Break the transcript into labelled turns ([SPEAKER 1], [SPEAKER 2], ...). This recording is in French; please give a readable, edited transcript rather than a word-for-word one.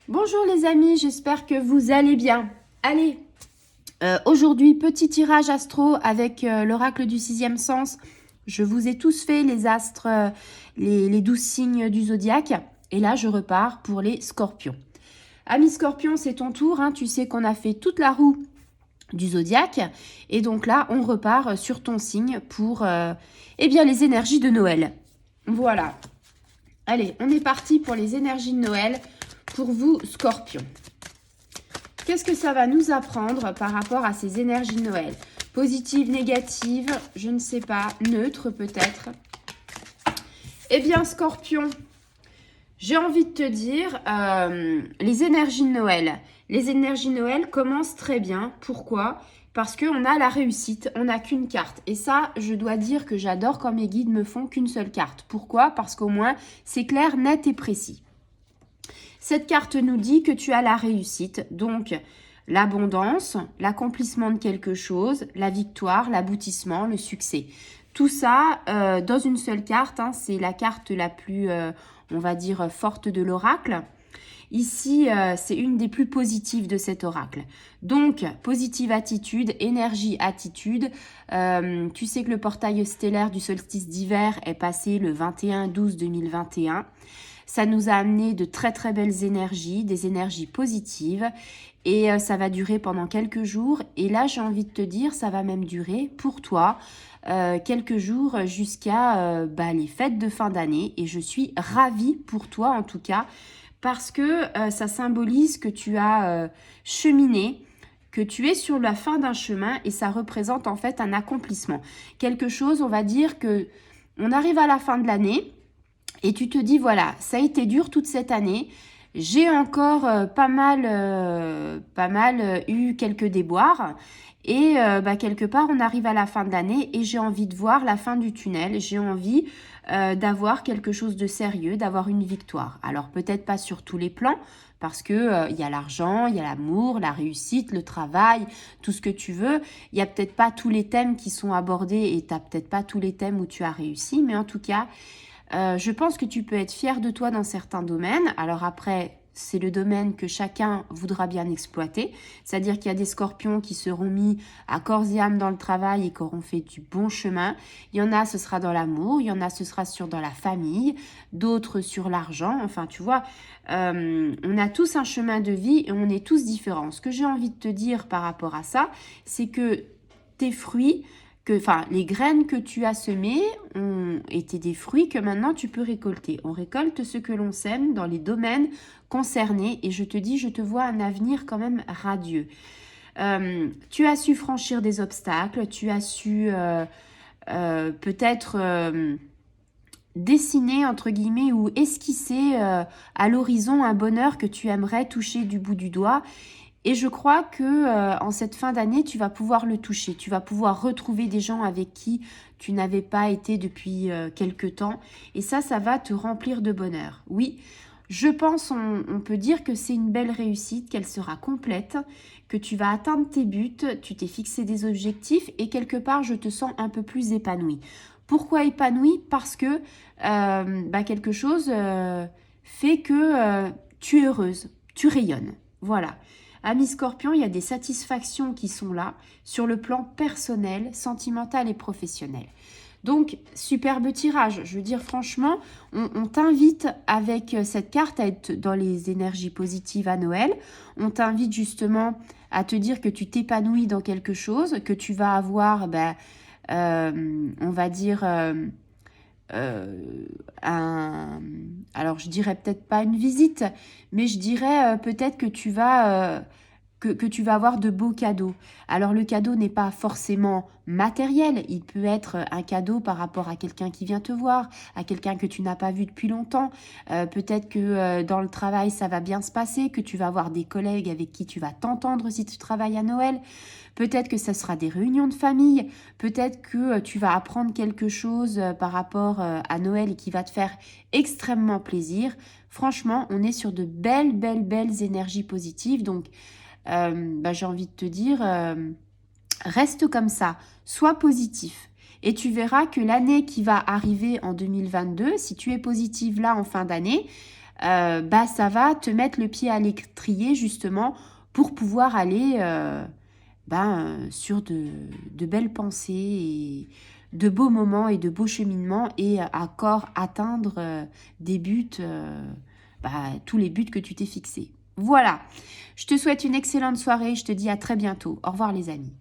[SPEAKER 1] Bonjour les amis, j'espère que vous allez bien. Allez, aujourd'hui, petit tirage astro avec l'oracle du sixième sens. Je vous ai tous fait les astres, les 12 signes du zodiaque. Et là, je repars pour les scorpions. Ami scorpion, c'est ton tour. Hein. Tu sais qu'on a fait toute la roue du zodiaque. Et donc là, on repart sur ton signe pour eh bien, les énergies de Noël. Voilà. Allez, on est parti pour les énergies de Noël pour vous, scorpions. Qu'est-ce que ça va nous apprendre par rapport à ces énergies de Noël? Positives, négatives, je ne sais pas, neutres peut-être. Eh bien, scorpion, j'ai envie de te dire, les énergies de Noël. Les énergies de Noël commencent très bien. Pourquoi? Parce qu'on a la réussite, on n'a qu'une carte. Et ça, je dois dire que j'adore quand mes guides me font qu'une seule carte. Pourquoi? Parce qu'au moins, c'est clair, net et précis. Cette carte nous dit que tu as la réussite, donc l'abondance, l'accomplissement de quelque chose, la victoire, l'aboutissement, le succès. Tout ça dans une seule carte, hein, c'est la carte la plus, on va dire, forte de l'oracle. Ici, c'est une des plus positives de cet oracle. Donc, positive attitude, énergie, attitude. Tu sais que le portail stellaire du solstice d'hiver est passé le 21-12-2021. Ça nous a amené de très très belles énergies, des énergies positives. Et ça va durer pendant quelques jours. Et là, j'ai envie de te dire, ça va même durer pour toi quelques jours jusqu'à les fêtes de fin d'année. Et je suis ravie pour toi en tout cas, parce que ça symbolise que tu as cheminé, que tu es sur la fin d'un chemin et ça représente en fait un accomplissement. Quelque chose, on va dire que on arrive à la fin de l'année et tu te dis voilà, ça a été dur toute cette année. J'ai encore pas mal eu quelques déboires et quelque part on arrive à la fin de l'année et j'ai envie de voir la fin du tunnel. J'ai envie d'avoir quelque chose de sérieux, d'avoir une victoire. Alors peut-être pas sur tous les plans parce que y a l'argent, il y a l'amour, la réussite, le travail, tout ce que tu veux. Il y a peut-être pas tous les thèmes qui sont abordés et t'as peut-être pas tous les thèmes où tu as réussi, mais en tout cas je pense que tu peux être fier de toi dans certains domaines. Alors après, c'est le domaine que chacun voudra bien exploiter. C'est-à-dire qu'il y a des scorpions qui seront mis à corps et âme dans le travail et qui auront fait du bon chemin. Il y en a, ce sera dans l'amour. Il y en a, ce sera dans la famille. D'autres sur l'argent. Enfin, tu vois, on a tous un chemin de vie et on est tous différents. Ce que j'ai envie de te dire par rapport à ça, c'est que tes fruits les graines que tu as semées ont été des fruits que maintenant tu peux récolter. On récolte ce que l'on sème dans les domaines concernés et je te dis, je te vois un avenir quand même radieux. Tu as su franchir des obstacles, tu as su peut-être dessiner entre guillemets ou esquisser à l'horizon un bonheur que tu aimerais toucher du bout du doigt. Et je crois que en cette fin d'année, tu vas pouvoir le toucher. Tu vas pouvoir retrouver des gens avec qui tu n'avais pas été depuis quelque temps. Et ça va te remplir de bonheur. Oui, je pense, on peut dire que c'est une belle réussite, qu'elle sera complète, que tu vas atteindre tes buts, tu t'es fixé des objectifs et quelque part, je te sens un peu plus épanouie. Pourquoi épanouie? Parce que quelque chose fait que tu es heureuse, tu rayonnes. Voilà. Amis Scorpion, il y a des satisfactions qui sont là sur le plan personnel, sentimental et professionnel. Donc, superbe tirage. Je veux dire, franchement, on t'invite avec cette carte à être dans les énergies positives à Noël. On t'invite justement à te dire que tu t'épanouis dans quelque chose, que tu vas avoir, on va dire... alors je dirais peut-être pas une visite, mais je dirais peut-être que tu vas que tu vas avoir de beaux cadeaux. Alors le cadeau n'est pas forcément matériel, il peut être un cadeau par rapport à quelqu'un qui vient te voir, à quelqu'un que tu n'as pas vu depuis longtemps. Peut-être que dans le travail ça va bien se passer, que tu vas avoir des collègues avec qui tu vas t'entendre si tu travailles à Noël. Peut-être que ça sera des réunions de famille, peut-être que tu vas apprendre quelque chose par rapport à Noël et qui va te faire extrêmement plaisir. Franchement, on est sur de belles, belles, belles énergies positives. Donc, j'ai envie de te dire, reste comme ça, sois positif. Et tu verras que l'année qui va arriver en 2022, si tu es positive là en fin d'année, bah, ça va te mettre le pied à l'étrier justement pour pouvoir aller sur de belles pensées et de beaux moments et de beaux cheminements et encore atteindre des buts, tous les buts que tu t'es fixés. Voilà, je te souhaite une excellente soirée, je te dis à très bientôt. Au revoir les amis.